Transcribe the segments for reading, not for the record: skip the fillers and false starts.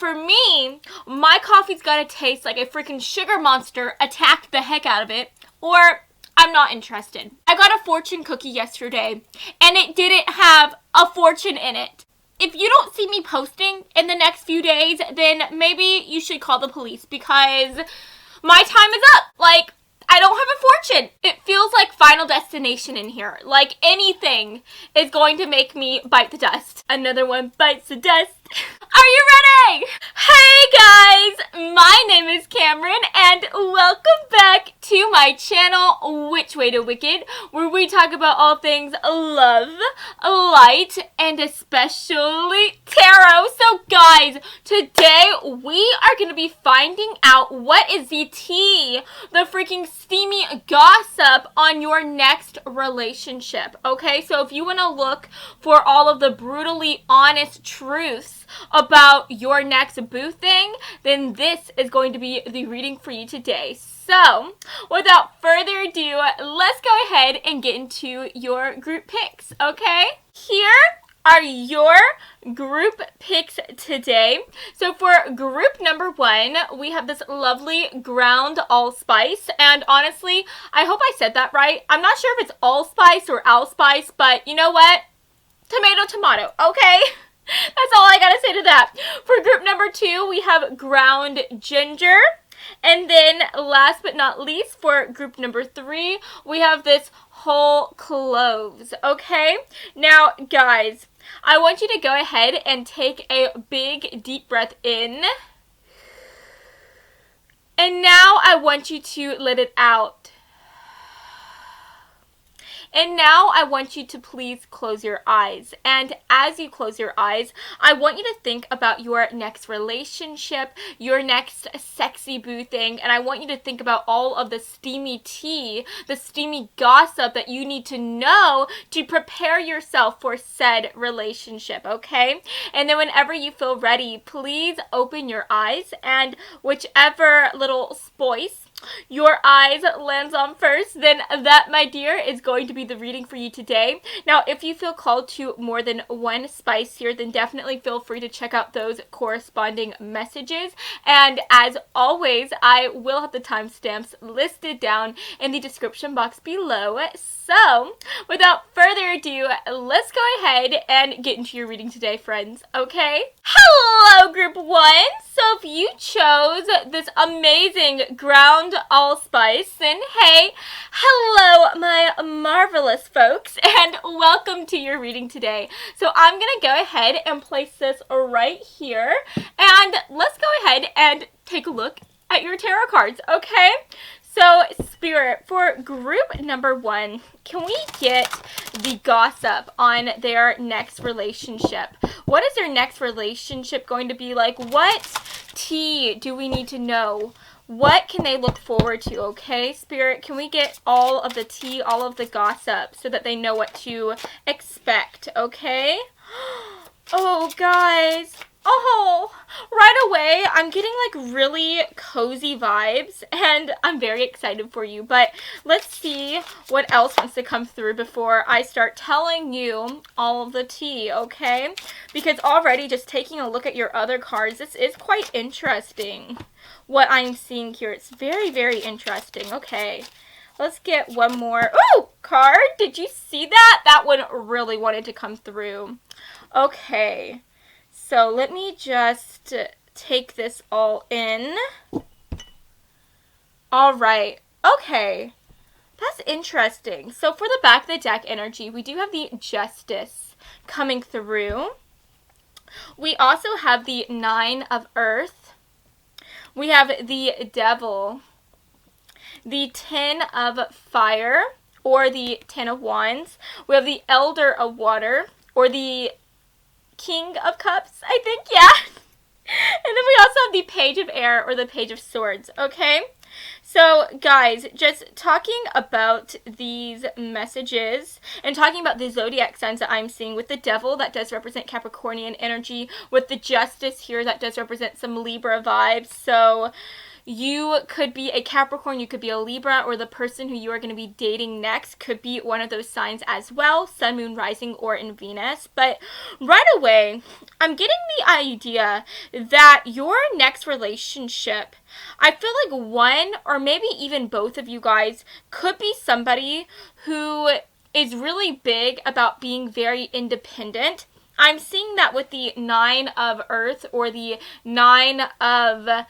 for me, my coffee's gotta taste like a freaking sugar monster attacked the heck out of it, or I'm not interested. I got a fortune cookie yesterday, and it didn't have a fortune in it. If you don't see me posting in the next few days, then maybe you should call the police, because my time is up. Like, I don't have a fortune. It feels like Final Destination in here. Like anything is going to make me bite the dust. Another one bites the dust. Are you ready? Hey guys, my name is Cameron and welcome back to my channel, Which Way to Wicked, where we talk about all things love, light, and especially tarot. So guys, today we are going to be finding out what is the tea, the freaking steamy gossip on your next relationship. Okay, so if you want to look for all of the brutally honest truths about your next boo thing, then this is going to be the reading for you today. So, without further ado, let's go ahead and get into your group picks, okay? Here are your group picks today. So for group number 1, we have this lovely ground allspice, and honestly, I hope I said that right. I'm not sure if it's allspice or ALLSPICE, but you know what? Tomato, tomato, okay? That's all I gotta say to that. For group number 2, we have ground ginger. And then last but not least, for group number 3, we have this whole cloves, okay? Now, guys, I want you to go ahead and take a big deep breath in. And now I want you to let it out. And now I want you to please close your eyes. And as you close your eyes, I want you to think about your next relationship, your next sexy boo thing, and I want you to think about all of the steamy tea, the steamy gossip that you need to know to prepare yourself for said relationship, okay? And then whenever you feel ready, please open your eyes, and whichever little spice your eyes lands on first, then that, my dear, is going to be the reading for you today. Now, if you feel called to more than one spice here, then definitely feel free to check out those corresponding messages. And as always, I will have the timestamps listed down in the description box below. So, without further ado, let's go ahead and get into your reading today, friends, okay? Hello, group 1! So if you chose this amazing ground allspice, then hey, hello, my marvelous folks, and welcome to your reading today. So I'm gonna go ahead and place this right here, and let's go ahead and take a look at your tarot cards, okay? So, Spirit, for group number 1, can we get the gossip on their next relationship? What is their next relationship going to be like? What tea do we need to know? What can they look forward to, okay? Spirit, can we get all of the tea, all of the gossip, so that they know what to expect, okay? Oh, guys. Oh, right away, I'm getting like really cozy vibes, and I'm very excited for you, but let's see what else wants to come through before I start telling you all of the tea, okay? Because already just taking a look at your other cards, this is quite interesting, what I'm seeing here. It's very, very interesting. Okay, let's get one more. Ooh, card, did you see that? That one really wanted to come through. Okay. So let me just take this all in. All right. Okay. That's interesting. So for the back of the deck energy, we do have the Justice coming through. We also have the 9 of Earth. We have the Devil. The 10 of Fire, or the 10 of Wands. We have the Elder of Water, or the King of Cups, I think, yeah. And then we also have the Page of Air, or the Page of Swords, okay? So, guys, just talking about these messages and talking about the zodiac signs that I'm seeing with the Devil, that does represent Capricornian energy, with the Justice here, that does represent some Libra vibes. So, you could be a Capricorn, you could be a Libra, or the person who you are going to be dating next could be one of those signs as well, Sun, Moon, Rising, or in Venus. But right away, I'm getting the idea that your next relationship, I feel like one or maybe even both of you guys could be somebody who is really big about being very independent. I'm seeing that with the 9 of Earth or the 9 of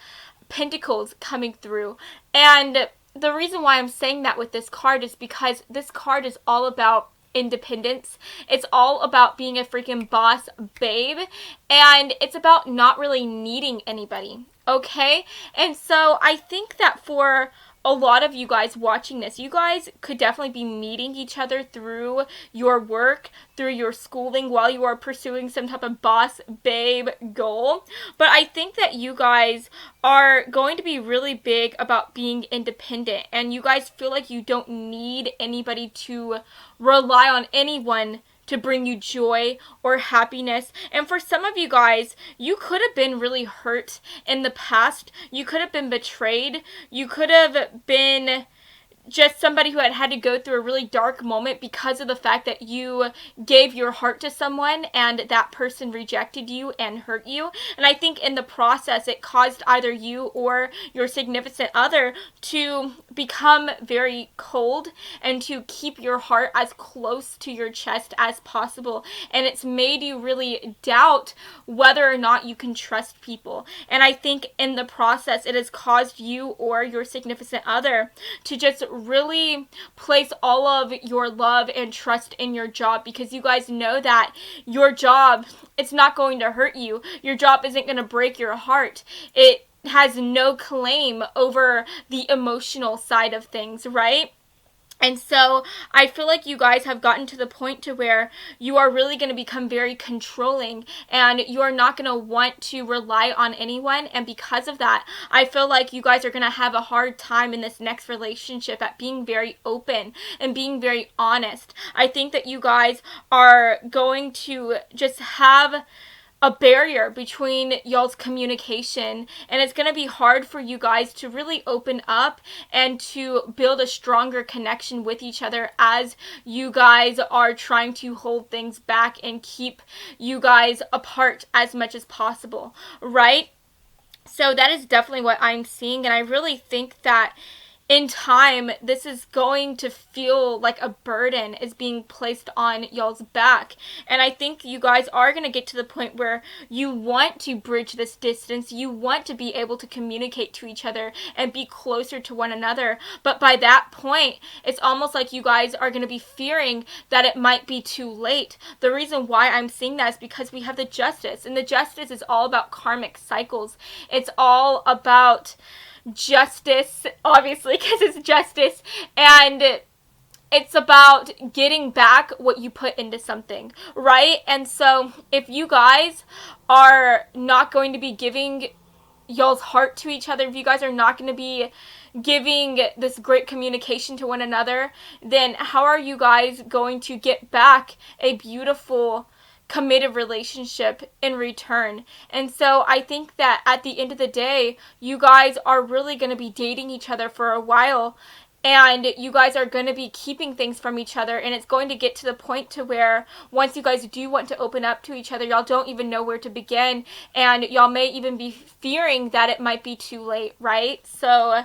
Pentacles coming through. And the reason why I'm saying that with this card is because this card is all about independence. It's all about being a freaking boss babe, and it's about not really needing anybody, okay? And so I think that for a lot of you guys watching this, you guys could definitely be meeting each other through your work, through your schooling, while you are pursuing some type of boss babe goal. But I think that you guys are going to be really big about being independent, and you guys feel like you don't need anybody to rely on anyone to bring you joy or happiness. And for some of you guys, you could have been really hurt in the past. You could have been betrayed. You could have been just somebody who had to go through a really dark moment because of the fact that you gave your heart to someone and that person rejected you and hurt you. And I think in the process, it caused either you or your significant other to become very cold and to keep your heart as close to your chest as possible. And it's made you really doubt whether or not you can trust people. And I think in the process, it has caused you or your significant other to just really place all of your love and trust in your job, because you guys know that your job, it's not going to hurt you. Your job isn't going to break your heart. It has no claim over the emotional side of things, right? And so I feel like you guys have gotten to the point to where you are really going to become very controlling, and you are not going to want to rely on anyone. And because of that, I feel like you guys are going to have a hard time in this next relationship at being very open and being very honest. I think that you guys are going to just have a barrier between y'all's communication, and it's going to be hard for you guys to really open up and to build a stronger connection with each other as you guys are trying to hold things back and keep you guys apart as much as possible, right? So that is definitely what I'm seeing, and I really think that in time, this is going to feel like a burden is being placed on y'all's back. And I think you guys are going to get to the point where you want to bridge this distance. You want to be able to communicate to each other and be closer to one another. But by that point, it's almost like you guys are going to be fearing that it might be too late. The reason why I'm seeing that is because we have the Justice. And the Justice is all about karmic cycles. It's all about justice, obviously, because it's justice, and it's about getting back what you put into something, right? And so if you guys are not going to be giving y'all's heart to each other, if you guys are not going to be giving this great communication to one another, then how are you guys going to get back a beautiful committed relationship in return? And so I think that at the end of the day, you guys are really going to be dating each other for a while, and you guys are going to be keeping things from each other, and it's going to get to the point to where once you guys do want to open up to each other, y'all don't even know where to begin, and y'all may even be fearing that it might be too late, right? So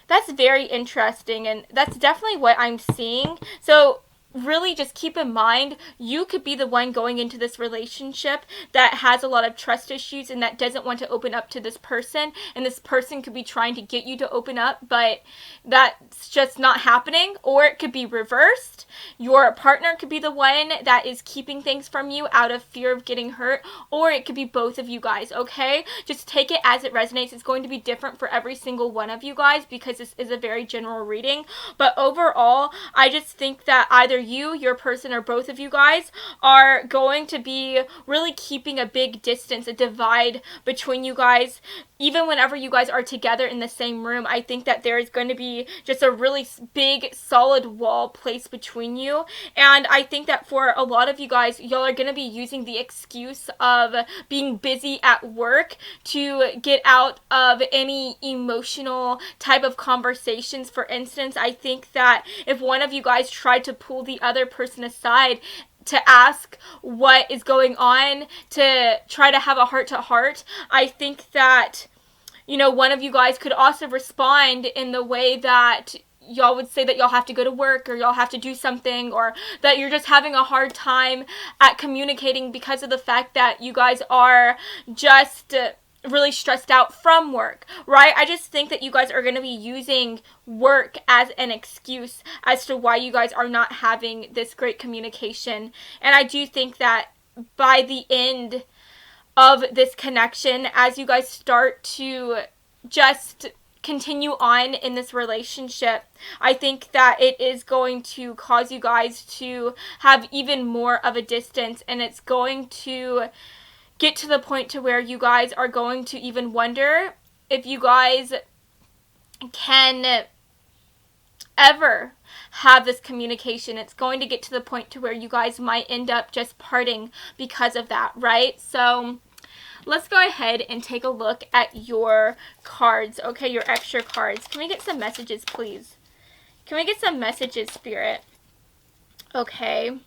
that's very interesting, and that's definitely what I'm seeing. So really just keep in mind, you could be the one going into this relationship that has a lot of trust issues and that doesn't want to open up to this person, and this person could be trying to get you to open up, but that's just not happening. Or it could be reversed. Your partner could be the one that is keeping things from you out of fear of getting hurt, or it could be both of you guys, okay? Just take it as it resonates. It's going to be different for every single one of you guys because this is a very general reading, but overall, I just think that either you, your person, or both of you guys are going to be really keeping a big distance, a divide between you guys. Even whenever you guys are together in the same room, I think that there is going to be just a really big, solid wall placed between you. And I think that for a lot of you guys, y'all are going to be using the excuse of being busy at work to get out of any emotional type of conversations. For instance, I think that if one of you guys tried to pull the other person aside to ask what is going on, to try to have a heart-to-heart, I think that, you know, one of you guys could also respond in the way that y'all would say that y'all have to go to work, or y'all have to do something, or that you're just having a hard time at communicating because of the fact that you guys are just really stressed out from work, right? I just think that you guys are going to be using work as an excuse as to why you guys are not having this great communication. And I do think that by the end of this connection, as you guys start to just continue on in this relationship, I think that it is going to cause you guys to have even more of a distance, and it's going to get to the point to where you guys are going to even wonder if you guys can ever have this communication. It's going to get to the point to where you guys might end up just parting because of that, right? So let's go ahead and take a look at your cards, okay, your extra cards. Can we get some messages, please? Can we get some messages, Spirit? Okay.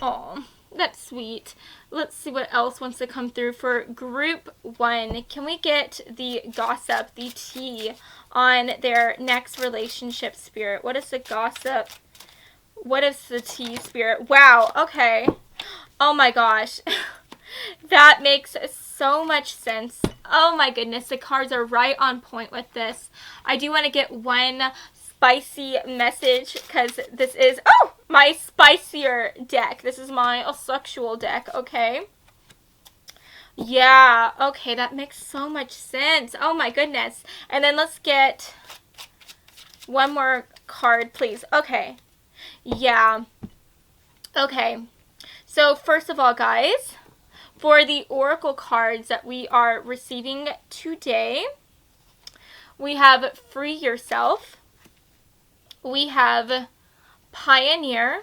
Oh, that's sweet. Let's see what else wants to come through for group 1. Can we get the gossip, the tea on their next relationship, Spirit? What is the gossip? What is the tea, Spirit? Wow, okay. Oh my gosh. That makes so much sense. Oh my goodness, the cards are right on point with this. I do want to get one spicy message, because this is, oh, my spicier deck. This is my sexual deck, okay? Yeah, okay, that makes so much sense. Oh my goodness. And then let's get one more card, please. Okay. Yeah. Okay. So first of all, guys, for the oracle cards that we are receiving today, we have Free Yourself, we have Pioneer,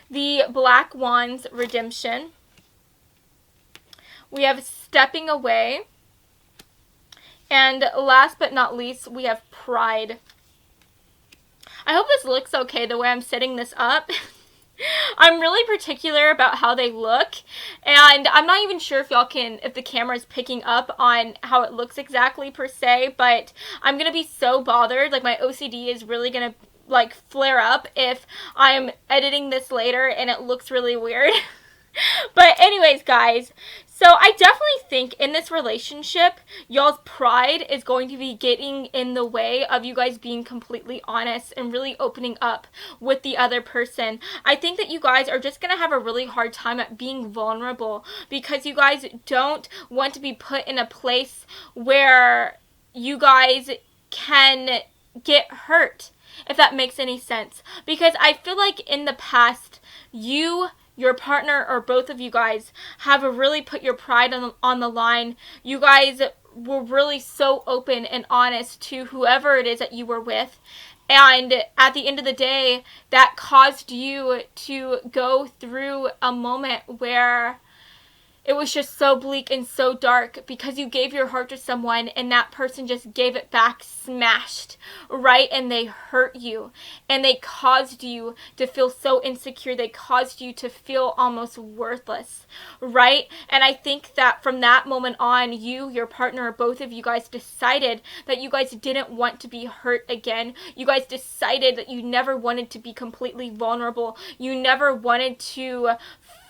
the Black Wand's Redemption, we have Stepping Away, and last but not least, we have Pride. I hope this looks okay the way I'm setting this up. I'm really particular about how they look, and I'm not even sure if y'all can, if the camera is picking up on how it looks exactly per se, but I'm gonna be so bothered, like my OCD is really gonna like flare up if I'm editing this later and it looks really weird. But anyways, guys, so I definitely think in this relationship, y'all's pride is going to be getting in the way of you guys being completely honest and really opening up with the other person. I think that you guys are just going to have a really hard time at being vulnerable, because you guys don't want to be put in a place where you guys can get hurt, if that makes any sense. Because I feel like in the past, your partner, or both of you guys, have really put your pride on the line. You guys were really so open and honest to whoever it is that you were with. And at the end of the day, that caused you to go through a moment where it was just so bleak and so dark, because you gave your heart to someone and that person just gave it back smashed, right? And they hurt you, and they caused you to feel so insecure. They caused you to feel almost worthless, right? And I think that from that moment on, you, your partner, both of you guys decided that you guys didn't want to be hurt again. You guys decided that you never wanted to be completely vulnerable. You never wanted to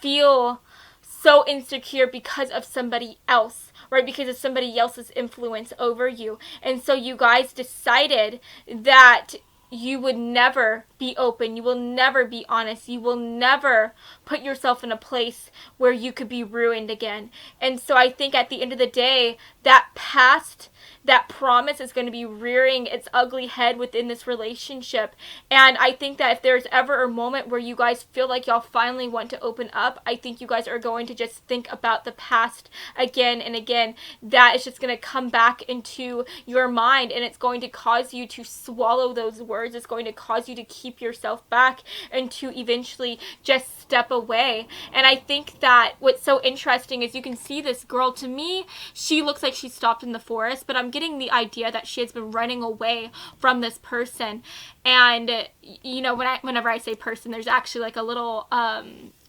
feel so insecure because of somebody else, right? Because of somebody else's influence over you. And so you guys decided that you would never be open. You will never be honest. You will never put yourself in a place where you could be ruined again. And so I think at the end of the day, that past, that promise is going to be rearing its ugly head within this relationship. And I think that if there's ever a moment where you guys feel like y'all finally want to open up, I think you guys are going to just think about the past again and again. That is just going to come back into your mind, and it's going to cause you to swallow those words. It's going to cause you to keep yourself back and to eventually just step away. And I think that what's so interesting is you can see this girl. To me, she looks like she stopped in the forest, but I'm getting the idea that she has been running away from this person. And you know, whenever I say person, there's actually like a little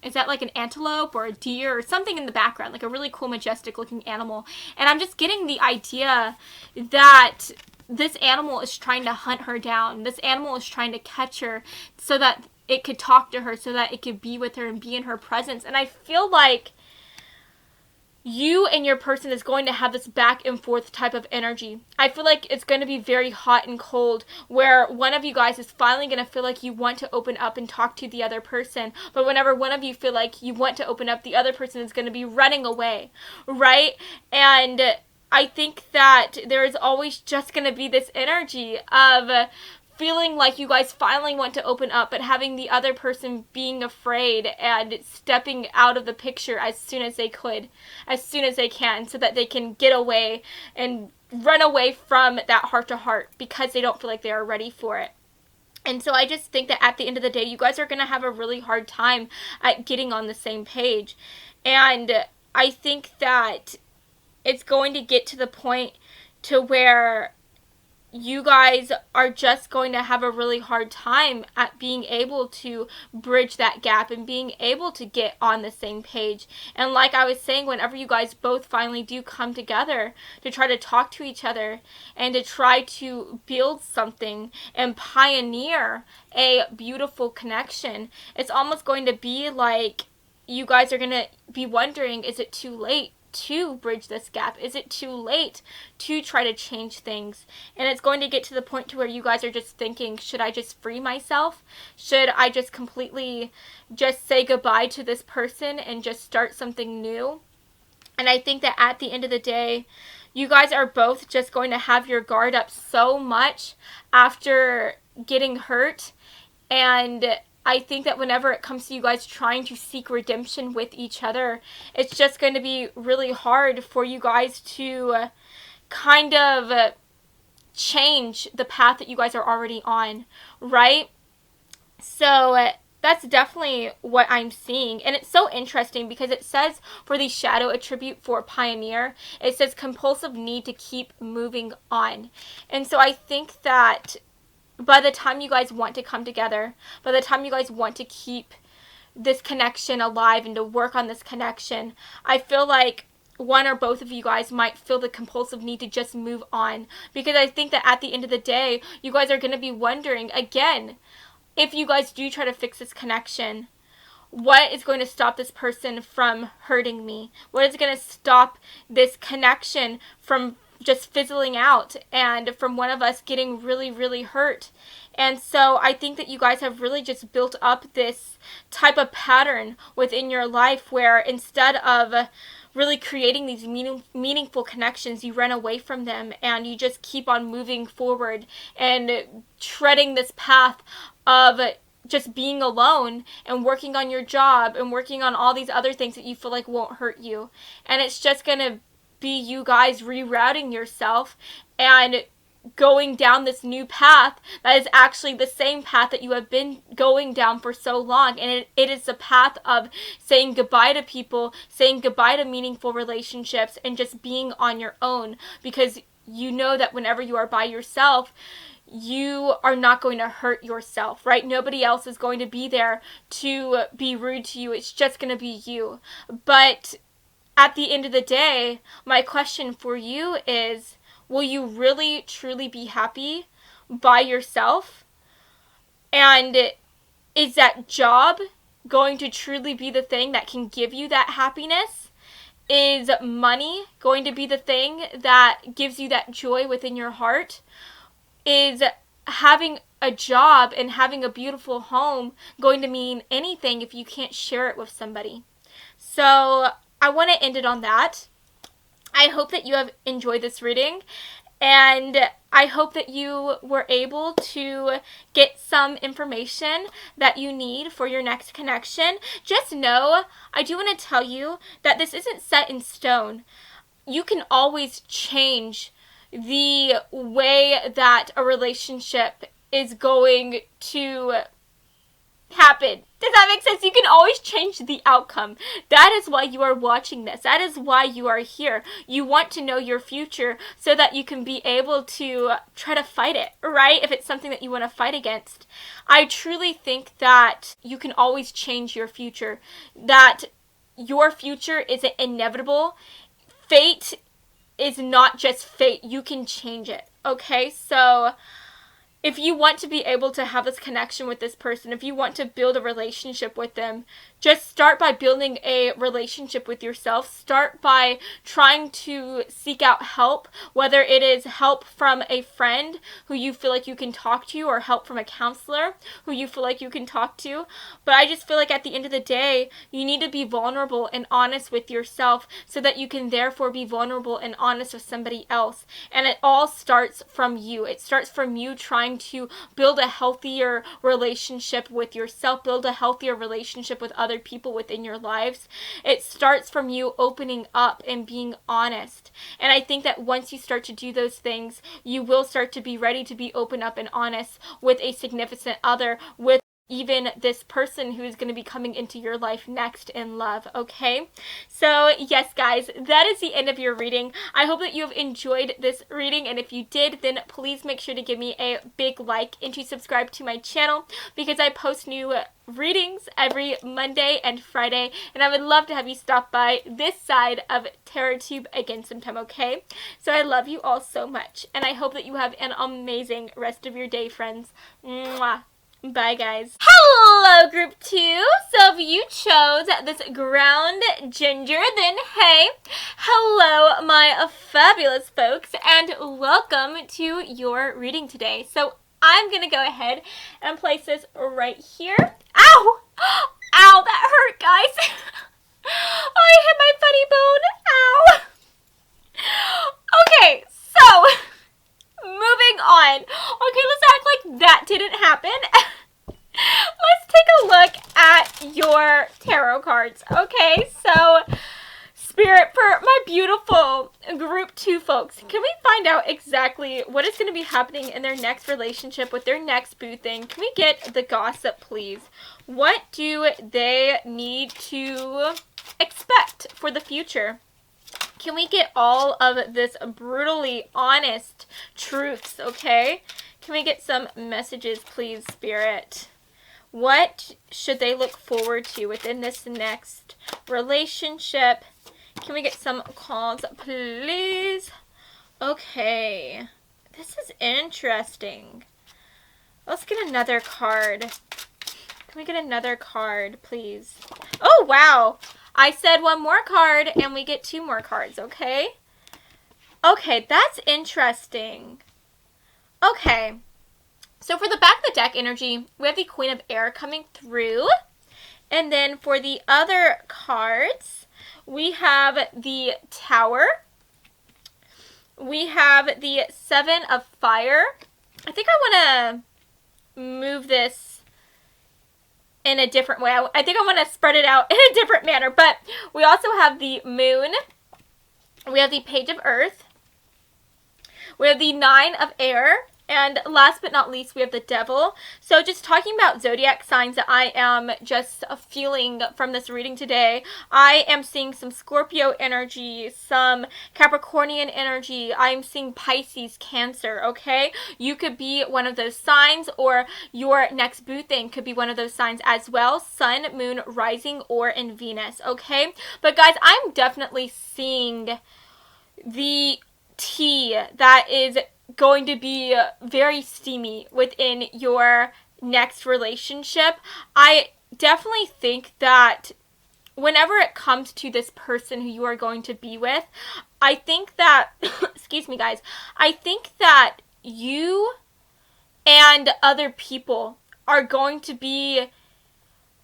is that like an antelope or a deer or something in the background, like a really cool, majestic looking animal. And I'm just getting the idea that this animal is trying to hunt her down. This animal is trying to catch her so that it could talk to her, so that it could be with her and be in her presence. And I feel like you and your person is going to have this back and forth type of energy. I feel like it's going to be very hot and cold, where one of you guys is finally going to feel like you want to open up and talk to the other person. But whenever one of you feel like you want to open up, the other person is going to be running away, right? And I think that there is always just going to be this energy of feeling like you guys finally want to open up, but having the other person being afraid and stepping out of the picture as soon as they can, so that they can get away and run away from that heart-to-heart because they don't feel like they are ready for it. And so I just think that at the end of the day, you guys are going to have a really hard time at getting on the same page. And I think that it's going to get to the point to where you guys are just going to have a really hard time at being able to bridge that gap and being able to get on the same page. And like I was saying, whenever you guys both finally do come together to try to talk to each other and to try to build something and pioneer a beautiful connection, it's almost going to be like you guys are going to be wondering, is it too late to bridge this gap? Is it too late to try to change things? And it's going to get to the point to where you guys are just thinking, should I just free myself? Should I just completely just say goodbye to this person and just start something new? And I think that at the end of the day, you guys are both just going to have your guard up so much after getting hurt. And I think that whenever it comes to you guys trying to seek redemption with each other, it's just going to be really hard for you guys to kind of change the path that you guys are already on, right? So that's definitely what I'm seeing. And it's so interesting because it says for the shadow attribute for pioneer, it says compulsive need to keep moving on. And so I think that by the time you guys want to come together, by the time you guys want to keep this connection alive and to work on this connection, I feel like one or both of you guys might feel the compulsive need to just move on. Because I think that at the end of the day, you guys are going to be wondering, again, if you guys do try to fix this connection, what is going to stop this person from hurting me? What is going to stop this connection from just fizzling out and from one of us getting really, really hurt? And so I think that you guys have really just built up this type of pattern within your life where instead of really creating these meaningful connections, you run away from them and you just keep on moving forward and treading this path of just being alone and working on your job and working on all these other things that you feel like won't hurt you. And it's just going to be you guys rerouting yourself and going down this new path that is actually the same path that you have been going down for so long. And it is the path of saying goodbye to people, saying goodbye to meaningful relationships, and just being on your own, because you know that whenever you are by yourself, you are not going to hurt yourself, right? Nobody else is going to be there to be rude to you. It's just going to be you. But at the end of the day, my question for you is, will you really, truly be happy by yourself? And is that job going to truly be the thing that can give you that happiness? Is money going to be the thing that gives you that joy within your heart? Is having a job and having a beautiful home going to mean anything if you can't share it with somebody? So I want to end it on that. I hope that you have enjoyed this reading, and I hope that you were able to get some information that you need for your next connection. Just know, I do want to tell you that this isn't set in stone. You can always change the way that a relationship is going to happen. Does that make sense? You can always change the outcome. That is why you are watching this. That is why you are here. You want to know your future so that you can be able to try to fight it, right? If it's something that you want to fight against. I truly think that you can always change your future. That your future isn't inevitable. Fate is not just fate. You can change it, okay? So if you want to be able to have this connection with this person, if you want to build a relationship with them, just start by building a relationship with yourself. Start by trying to seek out help, whether it is help from a friend who you feel like you can talk to, or help from a counselor who you feel like you can talk to. But I just feel like at the end of the day, you need to be vulnerable and honest with yourself so that you can therefore be vulnerable and honest with somebody else. And it all starts from you. It starts from you trying to build a healthier relationship with yourself, build a healthier relationship with other people within your lives. It starts from you opening up and being honest. And I think that once you start to do those things, you will start to be ready to be open up and honest with a significant other, with even this person who is going to be coming into your life next in love, okay? So, yes, guys, that is the end of your reading. I hope that you have enjoyed this reading, and if you did, then please make sure to give me a big like and to subscribe to my channel, because I post new readings every Monday and Friday, and I would love to have you stop by this side of TarotTube again sometime, okay? So I love you all so much, and I hope that you have an amazing rest of your day, friends. Mwah. Bye, guys. Hello, group 2. So if you chose this ground ginger, then hey, hello, my fabulous folks, and welcome to your reading today. So I'm going to go ahead and place this right here. Ow! Ow, that hurt, guys. Oh, I hit my funny bone. Ow. Okay, so moving on. Okay, let's act like that didn't happen. Let's take a look at your tarot cards. Okay, so Spirit, for my beautiful group 2 folks, can we find out exactly what is going to be happening in their next relationship with their next boo thing? Can we get the gossip, please? What do they need to expect for the future? Can we get all of this brutally honest truths, okay? Can we get some messages, please, Spirit? What should they look forward to within this next relationship? Can we get some calls, please? Okay. This is interesting. Let's get another card. Can we get another card, please? Oh, wow. I said one more card, and we get 2 more cards, okay? Okay, that's interesting. Okay. So for the back of the deck energy, we have the Queen of Air coming through. And then for the other cards, we have the Tower. We have the 7 of Fire. I think I want to move this in a different way. I think I want to spread it out in a different manner. But we also have the Moon. We have the Page of Earth. We have the 9 of Air. And last but not least, we have the Devil. So just talking about zodiac signs that I am just feeling from this reading today, I am seeing some Scorpio energy, some Capricornian energy. I'm seeing Pisces, Cancer, okay? You could be one of those signs, or your next boo thing could be one of those signs as well. Sun, Moon, Rising, or in Venus, okay? But guys, I'm definitely seeing the tea that is going to be very steamy within your next relationship. I definitely think that whenever it comes to this person who you are going to be with, I think that, excuse me guys, I think that you and other people are going to be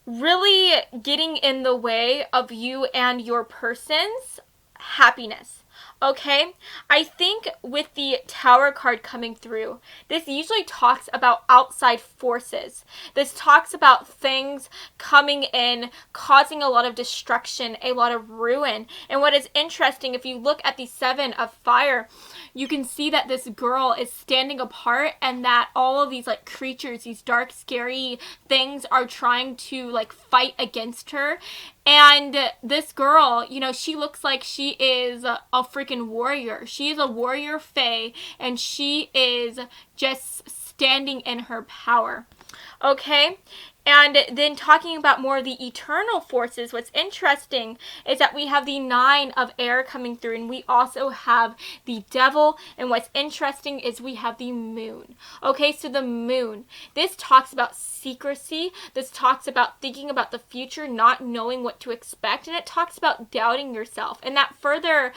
really getting in the way of you and your person's happiness. Okay, I think with the Tower card coming through, this usually talks about outside forces. This talks about things coming in, causing a lot of destruction, a lot of ruin. And what is interesting, if you look at the Seven of Fire, you can see that this girl is standing apart and that all of these like creatures, these dark, scary things are trying to like fight against her. And this girl, you know, she looks like she is a freaking warrior. She is a warrior fae, and she is just standing in her power. Okay? And then talking about more of the eternal forces, what's interesting is that we have the Nine of Air coming through, and we also have the Devil. And what's interesting is we have the Moon. Okay, so the Moon. This talks about secrecy. This talks about thinking about the future, not knowing what to expect. And it talks about doubting yourself. And that further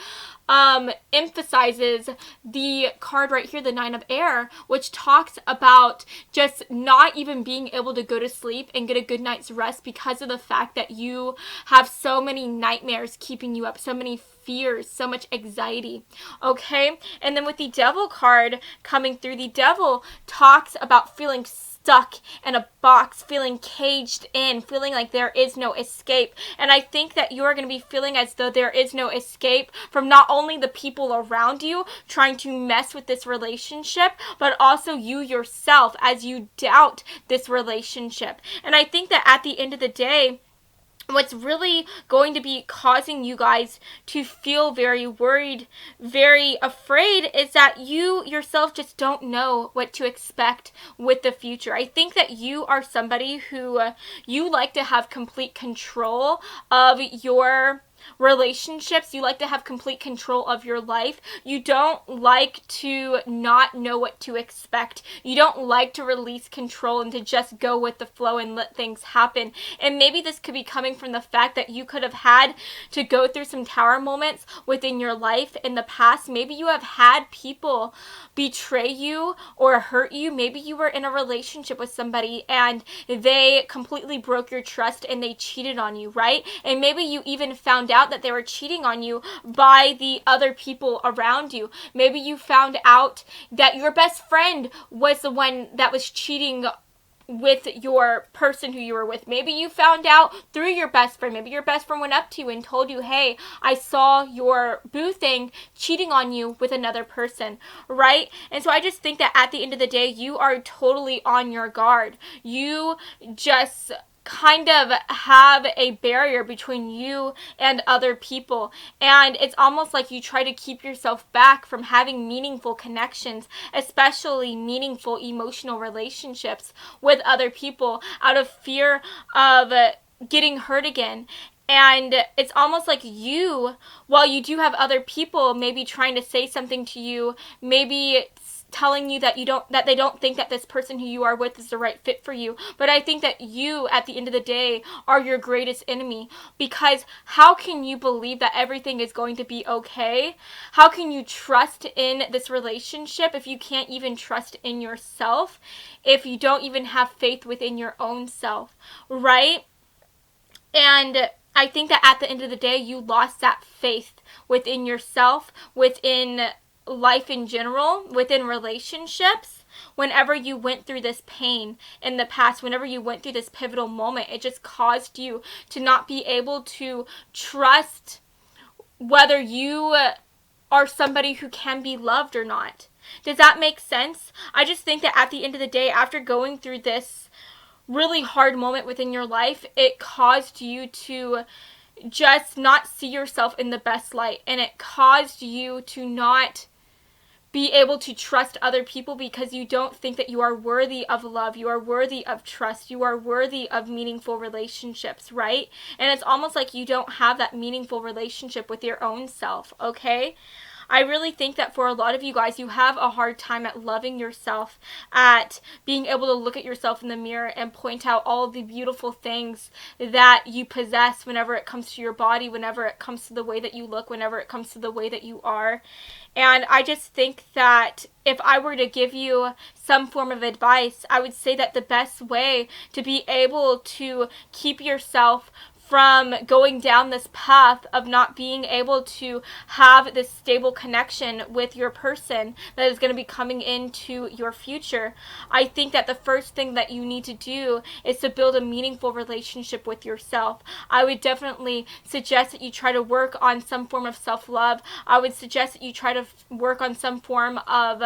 emphasizes the card right here, the Nine of Air, which talks about just not even being able to go to sleep and get a good night's rest because of the fact that you have so many nightmares keeping you up, so many fears, so much anxiety. Okay, and then with the Devil card coming through, the Devil talks about feeling stuck in a box, feeling caged in, feeling like there is no escape. And I think that you are going to be feeling as though there is no escape from not only the people around you trying to mess with this relationship, but also you yourself as you doubt this relationship. And I think that at the end of the day, what's really going to be causing you guys to feel very worried, very afraid, is that you yourself just don't know what to expect with the future. I think that you are somebody who you like to have complete control of your relationships. You like to have complete control of your life. You don't like to not know what to expect. You don't like to release control and to just go with the flow and let things happen. And maybe this could be coming from the fact that you could have had to go through some tower moments within your life in the past. Maybe you have had people betray you or hurt you. Maybe you were in a relationship with somebody and they completely broke your trust and they cheated on you, right? And maybe you even found out that they were cheating on you by the other people around you. Maybe you found out that your best friend was the one that was cheating with your person who you were with. Maybe you found out through your best friend. Maybe your best friend went up to you and told you, hey, I saw your boo thing cheating on you with another person, right? And so I just think that at the end of the day, you are totally on your guard. You just kind of have a barrier between you and other people, and it's almost like you try to keep yourself back from having meaningful connections, especially meaningful emotional relationships with other people, out of fear of getting hurt again. And it's almost like you, while you do have other people maybe trying to say something to you, maybe telling you that they don't think that this person who you are with is the right fit for you. But I think that you, at the end of the day, are your greatest enemy, because how can you believe that everything is going to be okay? How can you trust in this relationship if you can't even trust in yourself? If you don't even have faith within your own self, right? And I think that at the end of the day, you lost that faith within yourself, within life in general, within relationships. Whenever you went through this pain in the past, whenever you went through this pivotal moment, it just caused you to not be able to trust whether you are somebody who can be loved or not. Does that make sense? I just think that at the end of the day, after going through this really hard moment within your life, it caused you to just not see yourself in the best light, and it caused you to not be able to trust other people because you don't think that you are worthy of love, you are worthy of trust, you are worthy of meaningful relationships, right? And it's almost like you don't have that meaningful relationship with your own self, okay? I really think that for a lot of you guys, you have a hard time at loving yourself, at being able to look at yourself in the mirror and point out all of the beautiful things that you possess whenever it comes to your body, whenever it comes to the way that you look, whenever it comes to the way that you are. And I just think that if I were to give you some form of advice, I would say that the best way to be able to keep yourself from going down this path of not being able to have this stable connection with your person that is going to be coming into your future, I think that the first thing that you need to do is to build a meaningful relationship with yourself. I would definitely suggest that you try to work on some form of self-love. I would suggest that you try to work on some form of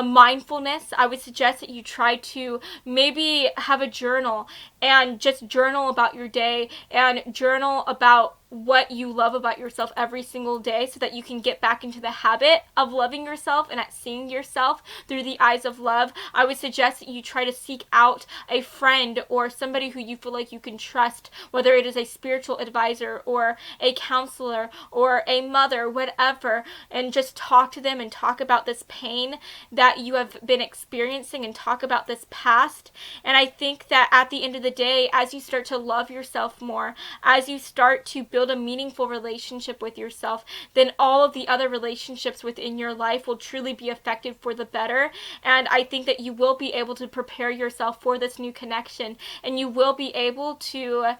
mindfulness. I would suggest that you try to maybe have a journal and just journal about your day and journal about what you love about yourself every single day so that you can get back into the habit of loving yourself and at seeing yourself through the eyes of love. I would suggest that you try to seek out a friend or somebody who you feel like you can trust, whether it is a spiritual advisor or a counselor or a mother, whatever, and just talk to them and talk about this pain that you have been experiencing and talk about this past. And I think that at the end of the day, as you start to love yourself more, as you start to build a meaningful relationship with yourself, then all of the other relationships within your life will truly be affected for the better. And I think that you will be able to prepare yourself for this new connection, and you will be able to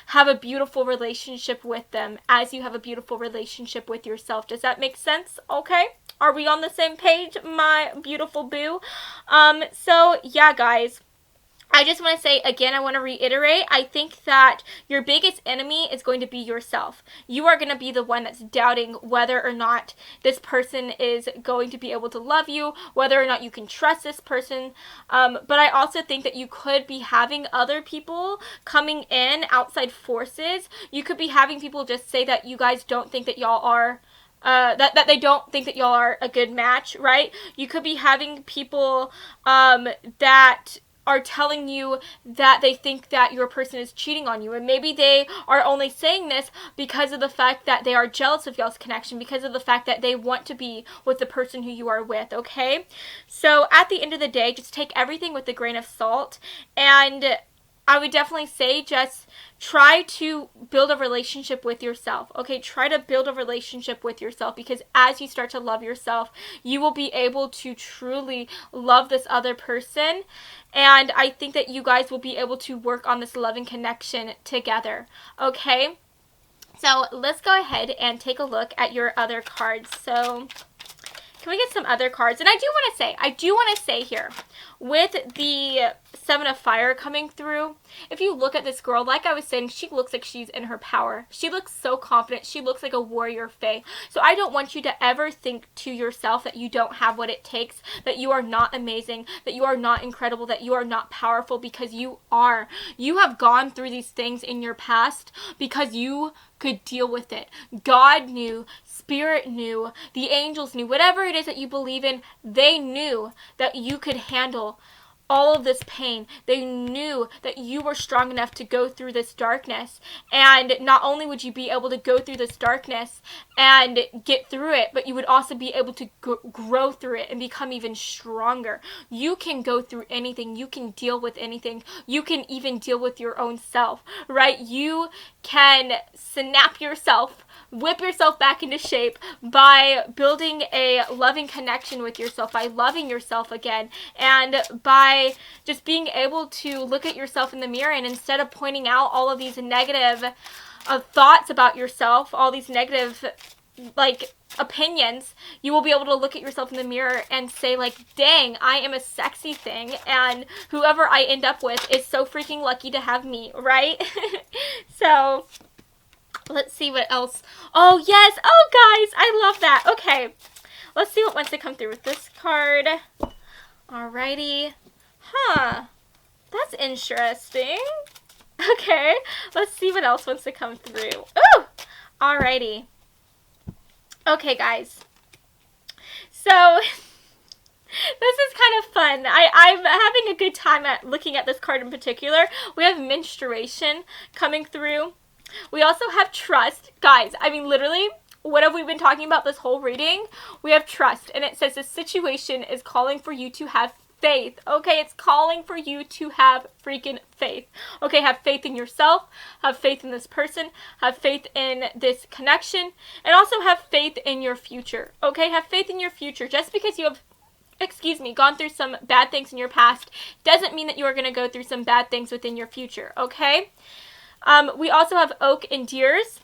have a beautiful relationship with them as you have a beautiful relationship with yourself. Does that make sense? Okay. Are we on the same page, my beautiful boo? So yeah, guys. I just want to say, again, I want to reiterate, I think that your biggest enemy is going to be yourself. You are going to be the one that's doubting whether or not this person is going to be able to love you, whether or not you can trust this person. But I also think that you could be having other people coming in, outside forces. You could be having people just say that you guys don't think that y'all are that they don't think that y'all are a good match, right? You could be having people that are telling you that they think that your person is cheating on you, and maybe they are only saying this because of the fact that they are jealous of y'all's connection, because of the fact that they want to be with the person who you are with, okay? So at the end of the day, just take everything with a grain of salt, and I would definitely say just try to build a relationship with yourself, okay? Try to build a relationship with yourself, because as you start to love yourself, you will be able to truly love this other person, and I think that you guys will be able to work on this loving connection together, okay? So let's go ahead and take a look at your other cards. So can we get some other cards? And I do want to say here, with the Seven of Fire coming through, if you look at this girl, like I was saying, she looks like she's in her power. She looks so confident. She looks like a warrior fae. So I don't want you to ever think to yourself that you don't have what it takes, that you are not amazing, that you are not incredible, that you are not powerful, because you are. You have gone through these things in your past because you could deal with it. God knew, Spirit knew, the angels knew, whatever it is that you believe in, they knew that you could handle all of this pain. They knew that you were strong enough to go through this darkness, and not only would you be able to go through this darkness and get through it, but you would also be able to grow through it and become even stronger. You can go through anything. You can deal with anything. You can even deal with your own self, right? You can snap yourself, whip yourself back into shape by building a loving connection with yourself, by loving yourself again, and by just being able to look at yourself in the mirror, and instead of pointing out all of these negative thoughts about yourself, all these negative opinions, you will be able to look at yourself in the mirror and say, like, dang, I am a sexy thing, and whoever I end up with is so freaking lucky to have me, right? So let's see what else. Oh, yes. Oh, guys, I love that. Okay, let's see what wants to come through with this card. Alrighty. Huh. That's interesting. Okay, let's see what else wants to come through. Ooh! Alrighty. Okay, guys. So this is kind of fun. I'm having a good time at looking at this card in particular. We have menstruation coming through. We also have trust. Guys, I mean, literally, What have we been talking about this whole reading? We have trust, and it says the situation is calling for you to have faith. Okay, it's calling for you to have freaking faith. Okay, have faith in yourself, have faith in this person, have faith in this connection, and also have faith in your future. Okay, have faith in your future. Just because you have gone through some bad things in your past doesn't mean that you are going to go through some bad things within your future. Okay, we also have oak and deers.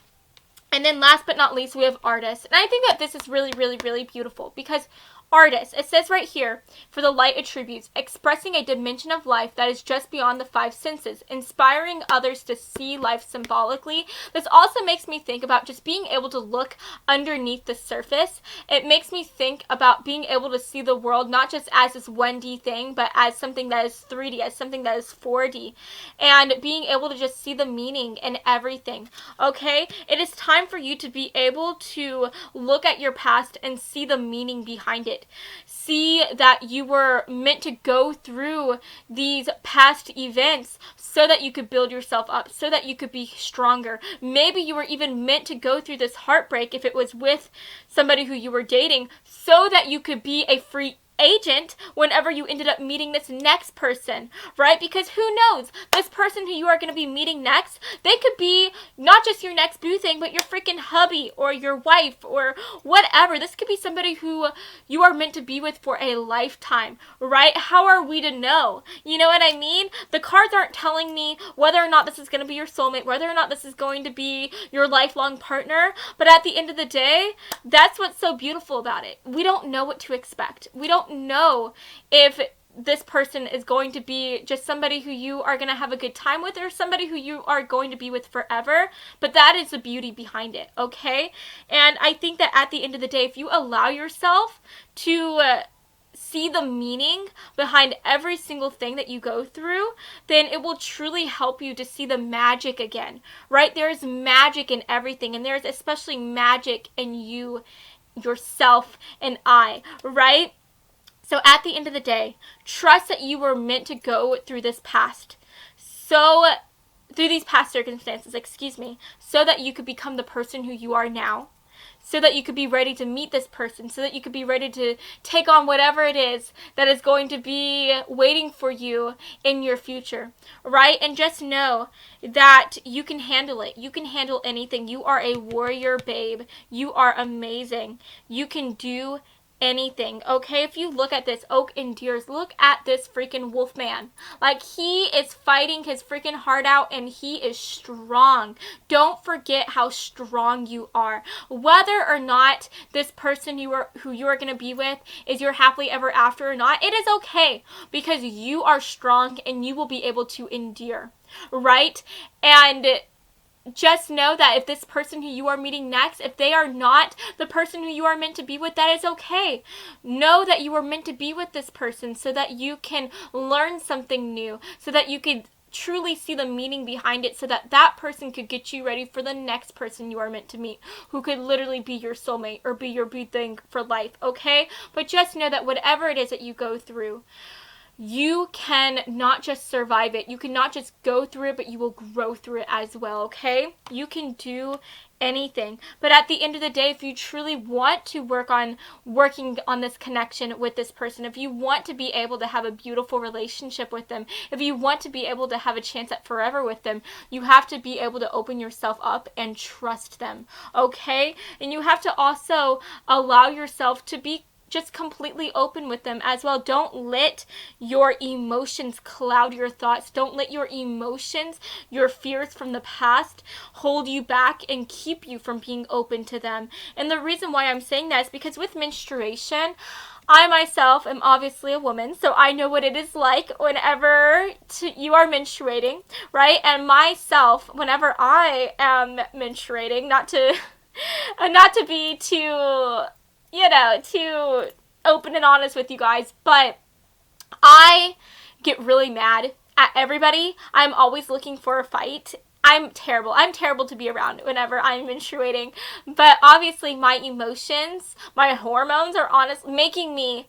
And then last but not least, we have artists. And I think that this is really, really, really beautiful because artists, it says right here, for the light attributes, expressing a dimension of life that is just beyond the five senses, inspiring others to see life symbolically. This also makes me think about just being able to look underneath the surface. It makes me think about being able to see the world not just as this 1D thing, but as something that is 3D, as something that is 4D, and being able to just see the meaning in everything. Okay? It is time for you to be able to look at your past and see the meaning behind it. See that you were meant to go through these past events so that you could build yourself up, so that you could be stronger. Maybe you were even meant to go through this heartbreak if it was with somebody who you were dating, so that you could be a free agent whenever you ended up meeting this next person, right? Because who knows, this person who you are going to be meeting next, they could be not just your next boo thing, but your freaking hubby or your wife or whatever. This could be somebody who you are meant to be with for a lifetime, right? How are we to know? You know what I mean? The cards aren't telling me whether or not this is going to be your soulmate, whether or not this is going to be your lifelong partner, but at the end of the day, that's what's so beautiful about it. We don't know what to expect. We don't know if this person is going to be just somebody who you are going to have a good time with or somebody who you are going to be with forever, but that is the beauty behind it, okay? And I think that at the end of the day, if you allow yourself to see the meaning behind every single thing that you go through, then it will truly help you to see the magic again, right? There is magic in everything, and there's especially magic in you, yourself, and I, right? So at the end of the day, trust that you were meant to go through this past. Through these past circumstances, so that you could become the person who you are now. So that you could be ready to meet this person. So that you could be ready to take on whatever it is that is going to be waiting for you in your future. Right? And just know that you can handle it. You can handle anything. You are a warrior, babe. You are amazing. You can do anything, okay? If you look at this oak and deers, look at this freaking wolf man. Like, he is fighting his freaking heart out, and he is strong. Don't forget how strong you are. Whether or not this person who you are going to be with is your happily ever after or not, it is okay, because you are strong and you will be able to endure, right? And just know that if this person who you are meeting next, if they are not the person who you are meant to be with, that is okay. Know that you are meant to be with this person so that you can learn something new, so that you could truly see the meaning behind it, so that that person could get you ready for the next person you are meant to meet, who could literally be your soulmate or be your boo thing for life, okay? But just know that whatever it is that you go through, you can not just survive it. You can not just go through it, but you will grow through it as well, okay? You can do anything. But at the end of the day, if you truly want to working on this connection with this person, if you want to be able to have a beautiful relationship with them, if you want to be able to have a chance at forever with them, you have to be able to open yourself up and trust them, okay? And you have to also allow yourself to be just completely open with them as well. Don't let your emotions cloud your thoughts. Don't let your emotions, your fears from the past, hold you back and keep you from being open to them. And the reason why I'm saying that is because with menstruation, I myself am obviously a woman, so I know what it is like whenever you are menstruating, right? And myself, whenever I am menstruating, not to be too too open and honest with you guys, but I get really mad at everybody. I'm always looking for a fight. I'm terrible. I'm terrible to be around whenever I'm menstruating. But obviously my emotions, my hormones are making me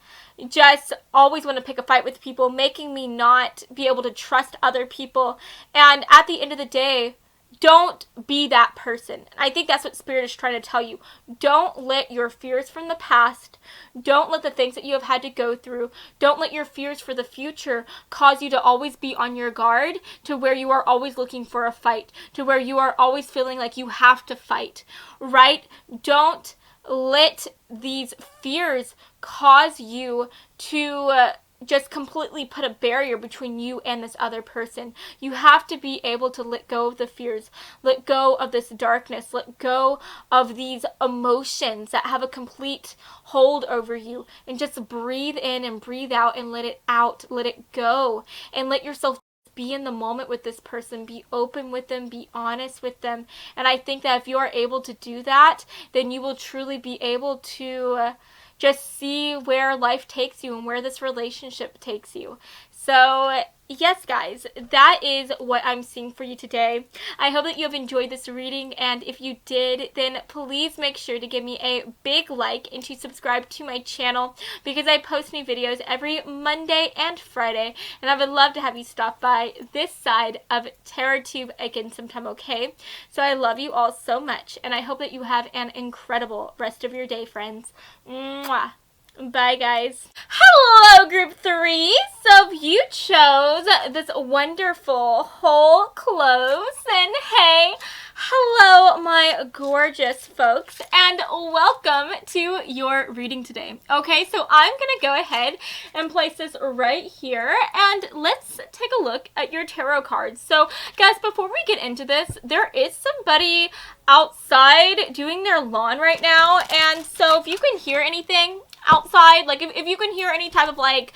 just always want to pick a fight with people, making me not be able to trust other people. And at the end of the day, don't be that person. I think that's what Spirit is trying to tell you. Don't let your fears from the past, don't let the things that you have had to go through, don't let your fears for the future cause you to always be on your guard, to where you are always looking for a fight, to where you are always feeling like you have to fight, right? Don't let these fears cause you to just completely put a barrier between you and this other person. You have to be able to let go of the fears, let go of this darkness, let go of these emotions that have a complete hold over you, and just breathe in and breathe out and let it out, let it go, and let yourself be in the moment with this person, be open with them, be honest with them. And I think that if you are able to do that, then you will truly be able to just see where life takes you and where this relationship takes you. So yes, guys, that is what I'm seeing for you today. I hope that you have enjoyed this reading, and if you did, then please make sure to give me a big like and to subscribe to my channel, because I post new videos every Monday and Friday, and I would love to have you stop by this side of TerrorTube again sometime, okay? So I love you all so much, and I hope that you have an incredible rest of your day, friends. Mwah. Bye, guys. Hello, group 3. So you chose this wonderful whole cloves, and hey, hello, my gorgeous folks, and welcome to your reading today. Okay, so I'm gonna go ahead and place this right here, and let's take a look at your tarot cards. So, guys, before we get into this, there is somebody outside doing their lawn right now, and so if you can hear anything outside, like if you can hear any type of like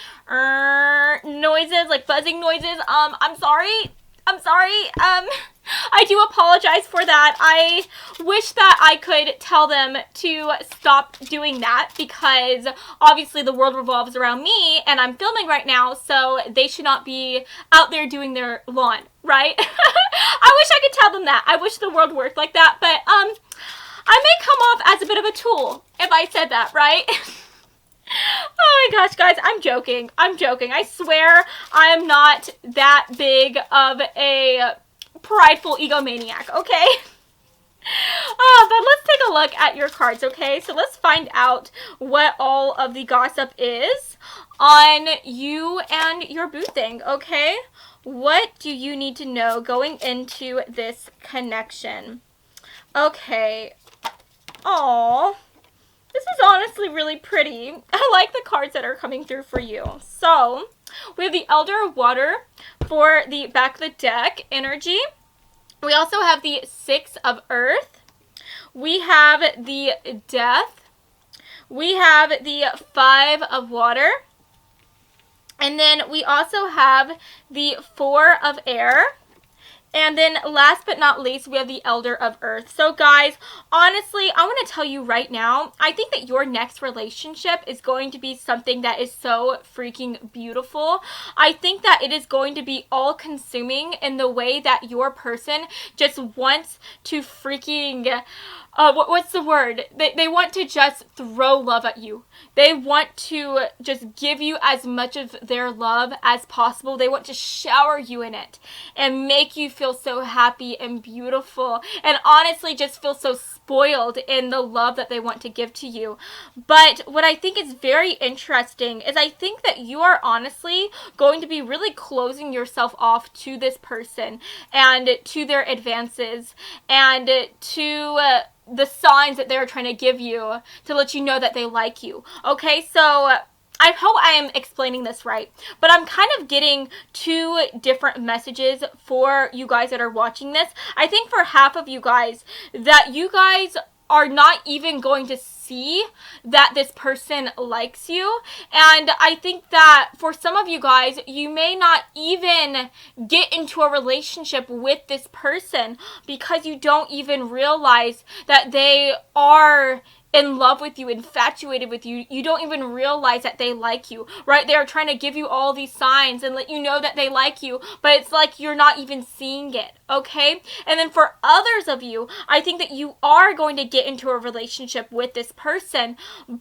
noises, like buzzing noises, I'm sorry. I do apologize for that. I wish that I could tell them to stop doing that, because obviously the world revolves around me and I'm filming right now, so they should not be out there doing their lawn, right? I wish I could tell them that. I wish the world worked like that, but I may come off as a bit of a tool if I said that, right? Oh my gosh, guys, I'm joking. I swear I am not that big of a prideful egomaniac, okay? But let's take a look at your cards, okay? So let's find out what all of the gossip is on you and your boo thing, okay? What do you need to know going into this connection? Okay. Aww. This is honestly really pretty. I like the cards that are coming through for you. So, we have the Elder of Water for the back of the deck energy. We also have the Six of Earth. We have the Death. We have the Five of Water. And then we also have the Four of Air. And then last but not least, we have the Elder of Earth. So guys, honestly, I want to tell you right now, I think that your next relationship is going to be something that is so freaking beautiful. I think that it is going to be all-consuming in the way that your person just wants to freaking... what's the word? They want to just throw love at you. They want to just give you as much of their love as possible. They want to shower you in it and make you feel so happy and beautiful, and honestly just feel so spoiled in the love that they want to give to you. But what I think is very interesting is I think that you are honestly going to be really closing yourself off to this person and to their advances and to the signs that they're trying to give you to let you know that they like you. Okay, so I hope I am explaining this right, but I'm kind of getting two different messages for you guys that are watching this. I think for half of you guys, that you guys are not even going to see that this person likes you. And I think that for some of you guys, you may not even get into a relationship with this person because you don't even realize that they are in love with you, infatuated with you. You don't even realize that they like you, right? They are trying to give you all these signs and let you know that they like you, but it's like you're not even seeing it, okay? And then for others of you, I think that you are going to get into a relationship with this person,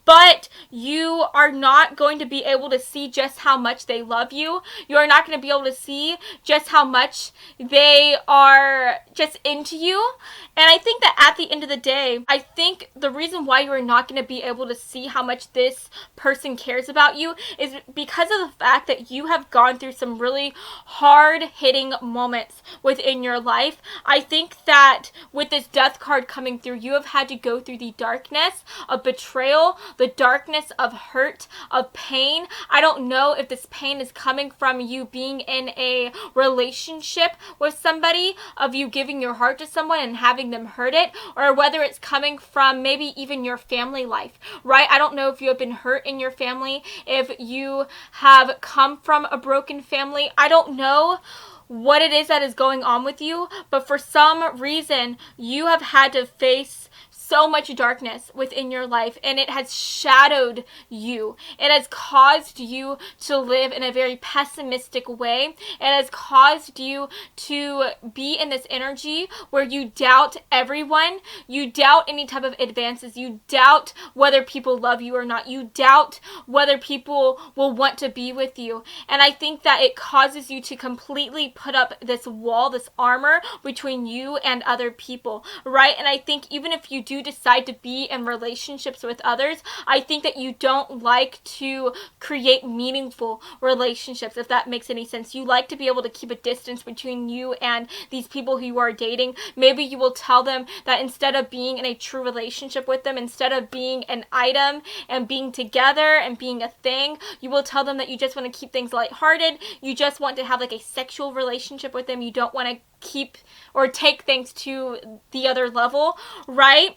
but you are not going to be able to see just how much they love you. You are not going to be able to see just how much they are just into you. And I think that at the end of the day, I think the reason why you are not going to be able to see how much this person cares about you is because of the fact that you have gone through some really hard-hitting moments within your life. I think that with this death card coming through, you have had to go through the darkness of betrayal, the darkness of hurt, of pain. I don't know if this pain is coming from you being in a relationship with somebody, of you giving your heart to someone and having them hurt it, or whether it's coming from maybe even your family life, right? I don't know if you have been hurt in your family, if you have come from a broken family. I don't know what it is that is going on with you, but for some reason, you have had to face so much darkness within your life, and it has shadowed you. It has caused you to live in a very pessimistic way. It has caused you to be in this energy where you doubt everyone. You doubt any type of advances. You doubt whether people love you or not. You doubt whether people will want to be with you. And I think that it causes you to completely put up this wall, this armor between you and other people, right? And I think even if you do decide to be in relationships with others, I think that you don't like to create meaningful relationships, if that makes any sense. You like to be able to keep a distance between you and these people who you are dating. Maybe you will tell them that instead of being in a true relationship with them, instead of being an item and being together and being a thing, you will tell them that you just want to keep things lighthearted. You just want to have like a sexual relationship with them. You don't want to keep or take things to the other level, right?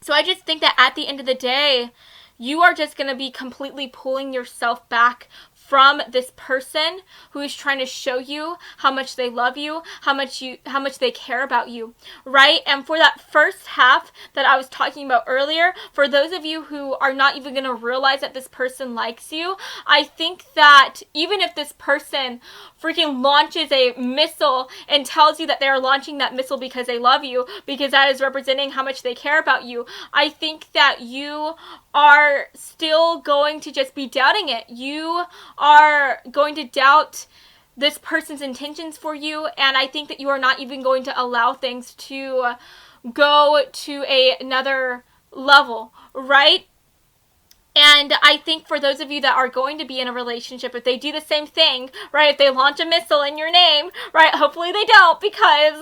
So I just think that at the end of the day, you are just going to be completely pulling yourself back from this person who is trying to show you how much they love you, how much they care about you, right? And for that first half that I was talking about earlier, for those of you who are not even going to realize that this person likes you, I think that even if this person freaking launches a missile and tells you that they're launching that missile because they love you, because that is representing how much they care about you, I think that you are still going to just be doubting it. You are going to doubt this person's intentions for you, and I think that you are not even going to allow things to go to another level, right? And I think for those of you that are going to be in a relationship, if they do the same thing, right, if they launch a missile in your name, right, hopefully they don't, because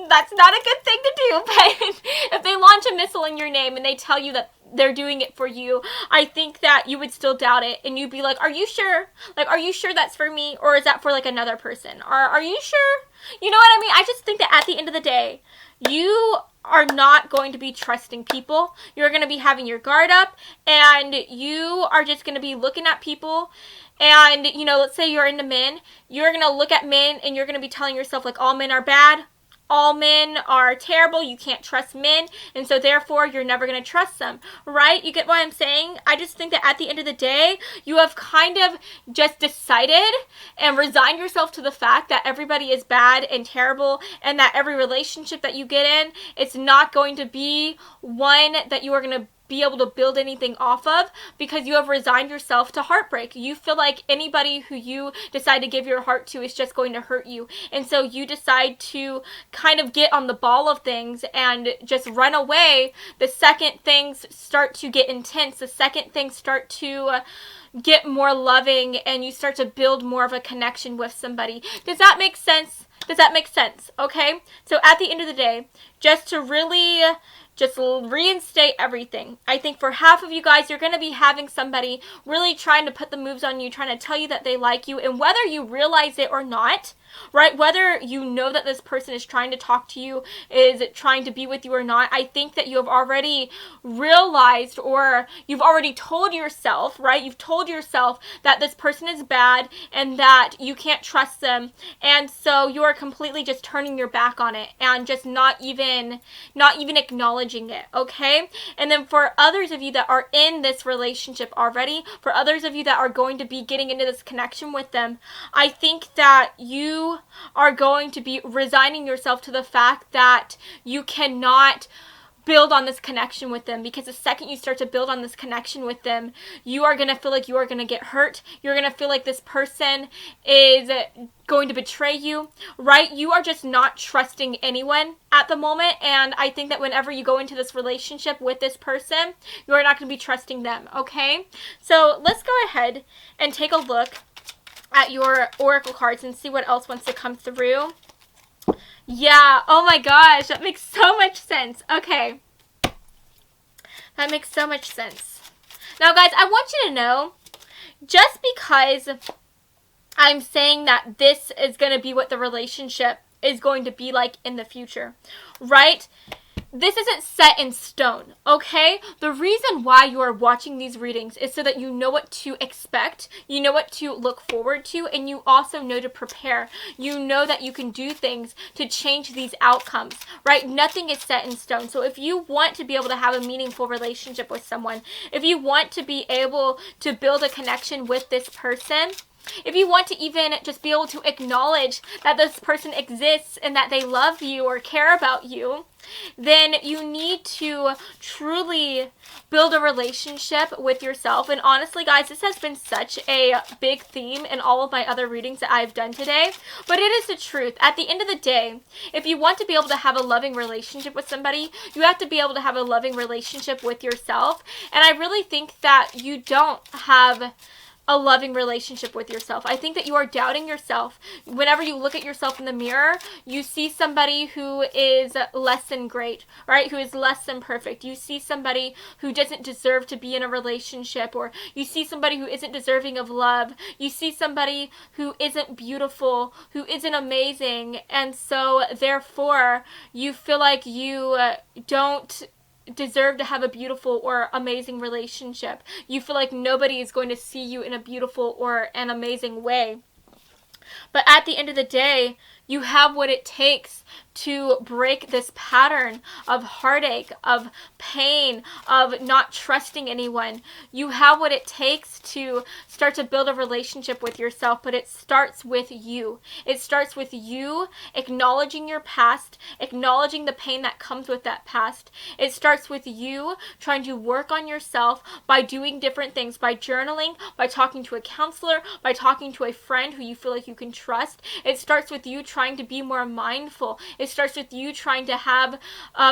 that's not a good thing to do, but if they launch a missile in your name and they tell you that they're doing it for you, I think that you would still doubt it, and you'd be like, are you sure? Like, are you sure that's for me, or is that for like another person? Or are you sure? You know what I mean? I just think that at the end of the day, you are not going to be trusting people. You're going to be having your guard up, and you are just going to be looking at people. And, you know, let's say you're into men. You're going to look at men, and you're going to be telling yourself, like, all men are bad. All men are terrible. You can't trust men. And so, therefore, you're never going to trust them. Right? You get what I'm saying? I just think that at the end of the day, you have kind of just decided and resigned yourself to the fact that everybody is bad and terrible, and that every relationship that you get in, it's not going to be one that you are going to be able to build anything off of, because you have resigned yourself to heartbreak. You feel like anybody who you decide to give your heart to is just going to hurt you. And so you decide to kind of get on the ball of things and just run away the second things start to get intense, the second things start to get more loving, and you start to build more of a connection with somebody. Does that make sense? Does that make sense? Okay? So at the end of the day, just to really just reinstate everything, I think for half of you guys, you're going to be having somebody really trying to put the moves on you, trying to tell you that they like you, and whether you realize it or not, right? Whether you know that this person is trying to talk to you, is trying to be with you or not, I think that you have already realized, or you've already told yourself, right? You've told yourself that this person is bad and that you can't trust them. And so you are completely just turning your back on it and just not even acknowledging it, okay? And then for others of you that are in this relationship already, for others of you that are going to be getting into this connection with them, I think that you are going to be resigning yourself to the fact that you cannot build on this connection with them, because the second you start to build on this connection with them, you are going to feel like you are going to get hurt. You're going to feel like this person is going to betray you, right? You are just not trusting anyone at the moment, and I think that whenever you go into this relationship with this person, you are not going to be trusting them, okay? So let's go ahead and take a look at your oracle cards and see what else wants to come through. Yeah, oh my gosh, that makes so much sense. Okay, that makes so much sense. Now guys, I want you to know, just because I'm saying that this is going to be what the relationship is going to be like in the future, right? This isn't set in stone, okay? The reason why you are watching these readings is so that you know what to expect, you know what to look forward to, and you also know to prepare. You know that you can do things to change these outcomes, right? Nothing is set in stone. So if you want to be able to have a meaningful relationship with someone, if you want to be able to build a connection with this person, if you want to even just be able to acknowledge that this person exists and that they love you or care about you, then you need to truly build a relationship with yourself. And honestly, guys, this has been such a big theme in all of my other readings that I've done today. But it is the truth. At the end of the day, if you want to be able to have a loving relationship with somebody, you have to be able to have a loving relationship with yourself. And I really think that you don't have a loving relationship with yourself. I think that you are doubting yourself. Whenever you look at yourself in the mirror, you see somebody who is less than great, right? Who is less than perfect. You see somebody who doesn't deserve to be in a relationship, or you see somebody who isn't deserving of love. You see somebody who isn't beautiful, who isn't amazing, and so therefore you feel like you don't deserve to have a beautiful or amazing relationship. You feel like nobody is going to see you in a beautiful or an amazing way. But at the end of the day, you have what it takes to break this pattern of heartache, of pain, of not trusting anyone. You have what it takes to start to build a relationship with yourself, but it starts with you. It starts with you acknowledging your past, acknowledging the pain that comes with that past. It starts with you trying to work on yourself by doing different things, by journaling, by talking to a counselor, by talking to a friend who you feel like you can trust. It starts with you trying to be more mindful. It starts with you trying to have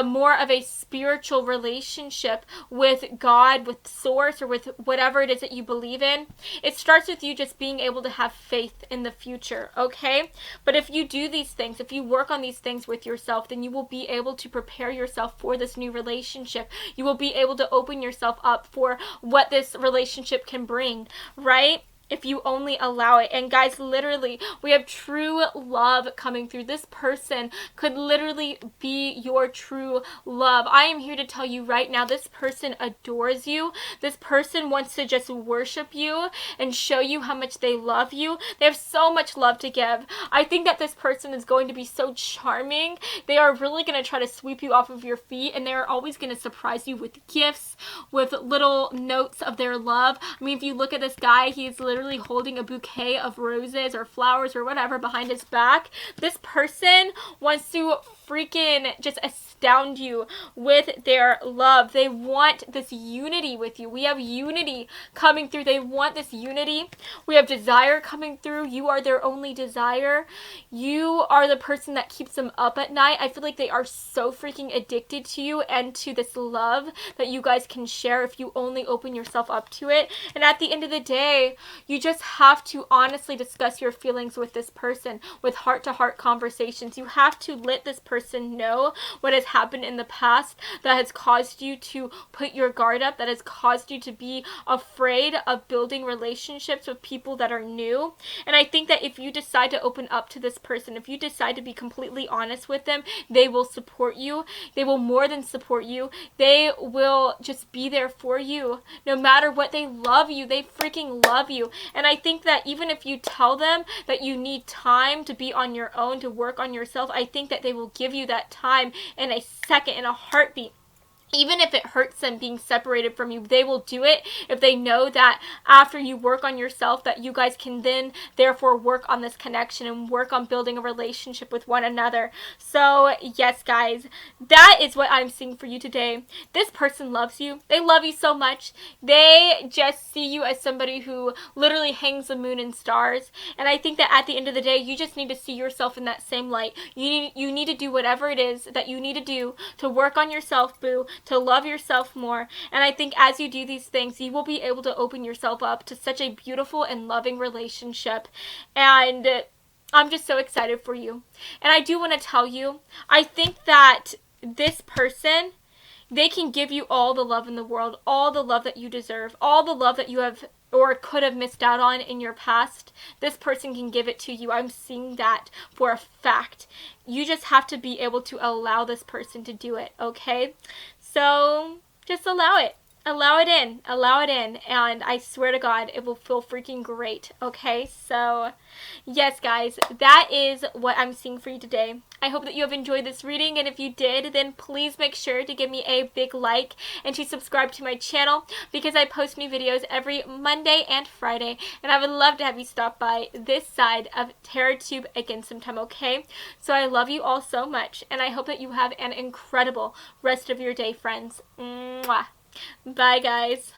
more of a spiritual relationship with God, with Source, or with whatever it is that you believe in. It starts with you just being able to have faith in the future, okay? But if you do these things, if you work on these things with yourself, then you will be able to prepare yourself for this new relationship. You will be able to open yourself up for what this relationship can bring, right? If you only allow it. And guys, literally, we have true love coming through. This person could literally be your true love. I am here to tell you right now, this person adores you. This person wants to just worship you and show you how much they love you. They have so much love to give. I think that this person is going to be so charming. They are really going to try to sweep you off of your feet, and they are always going to surprise you with gifts, with little notes of their love. I mean, if you look at this guy, he's literally holding a bouquet of roses or flowers or whatever behind his back. This person wants to freaking just astound you with their love. They want this unity with you. We have unity coming through. They want this unity. We have desire coming through. You are their only desire. You are the person that keeps them up at night. I feel like they are so freaking addicted to you and to this love that you guys can share if you only open yourself up to it. And at the end of the day, You just have to honestly discuss your feelings with this person, with heart-to-heart conversations. You have to let this person know what has happened in the past that has caused you to put your guard up, that has caused you to be afraid of building relationships with people that are new. And I think that if you decide to open up to this person, if you decide to be completely honest with them, they will support you. They will more than support you. They will just be there for you. No matter what, they love you. They freaking love you. And I think that even if you tell them that you need time to be on your own, to work on yourself, I think that they will give you that time in a second, in a heartbeat. Even if it hurts them being separated from you, they will do it if they know that after you work on yourself, that you guys can then therefore work on this connection and work on building a relationship with one another. So yes, guys, that is what I'm seeing for you today. This person loves you. They love you so much. They just see you as somebody who literally hangs the moon and stars. And I think that at the end of the day, you just need to see yourself in that same light. You need to do whatever it is that you need to do to work on yourself, boo, to love yourself more. And I think as you do these things, you will be able to open yourself up to such a beautiful and loving relationship. And I'm just so excited for you. And I do want to tell you, I think that this person, they can give you all the love in the world, all the love that you deserve, all the love that you have or could have missed out on in your past. This person can give it to you. I'm seeing that for a fact. You just have to be able to allow this person to do it, okay? So just allow it. Allow it in. Allow it in. And I swear to God, it will feel freaking great. Okay? So, yes, guys, that is what I'm seeing for you today. I hope that you have enjoyed this reading. And if you did, then please make sure to give me a big like and to subscribe to my channel because I post new videos every Monday and Friday. And I would love to have you stop by this side of TerraTube again sometime, okay? So I love you all so much. And I hope that you have an incredible rest of your day, friends. Mwah. Bye, guys.